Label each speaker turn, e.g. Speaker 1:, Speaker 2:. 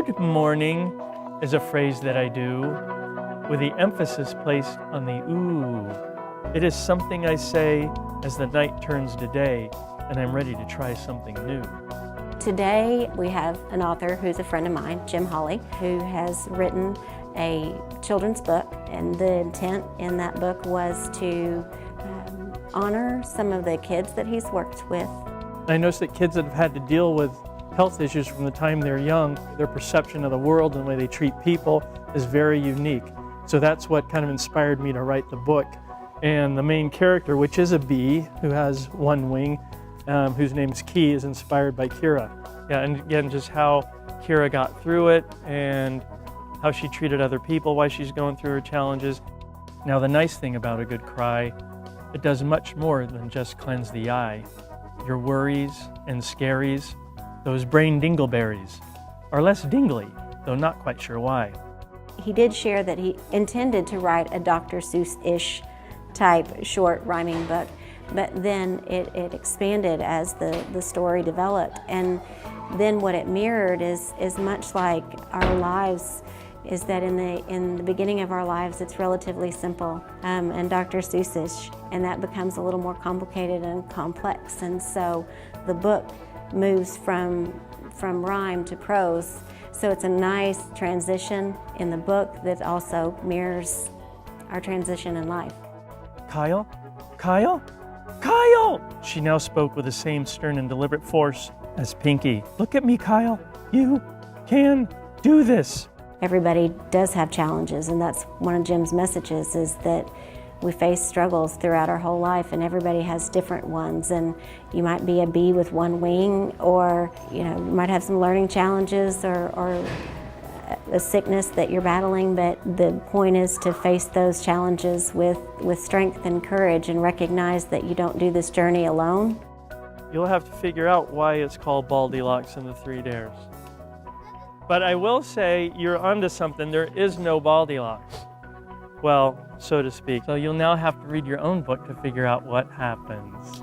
Speaker 1: Good morning is a phrase that I do with the emphasis placed on the ooh. It is something I say as the night turns to day and I'm ready to try something new.
Speaker 2: Today we have an author who's a friend of mine, Jim Hawley, who has written a children's book, and the intent in that book was to honor some of the kids that he's worked with.
Speaker 1: I noticed that kids that have had to deal with health issues from the time they're young, their perception of the world and the way they treat people is very unique. So that's what kind of inspired me to write the book. And the main character, which is a bee who has one wing, whose name's Key, is inspired by Kira. Yeah, and again, just how Kira got through it and how she treated other people while she's going through her challenges. Now, the nice thing about a good cry, it does much more than just cleanse the eye. Your worries and scaries, those brain dingleberries, are less dingly, though not quite sure why.
Speaker 2: He did share that he intended to write a Dr. Seuss-ish type short rhyming book, but then it expanded as the story developed. And then what it mirrored is much like our lives, is that in the beginning of our lives it's relatively simple and Dr. Seuss-ish, and that becomes a little more complicated and complex. And so the book moves from rhyme to prose. So it's a nice transition in the book that also mirrors our transition in life.
Speaker 1: Kyle? Kyle? Kyle! She now spoke with the same stern and deliberate force as Pinky. Look at me, Kyle. You can do this.
Speaker 2: Everybody does have challenges, and that's one of Jim's messages, is that we face struggles throughout our whole life, and everybody has different ones. And you might be a bee with one wing, or you might have some learning challenges or a sickness that you're battling, but the point is to face those challenges with strength and courage, and recognize that you don't do this journey alone.
Speaker 1: You'll have to figure out why it's called Baldilocks and the Three Dares. But I will say you're onto something. There is no Baldilocks. Well, so to speak. So you'll now have to read your own book to figure out what happens.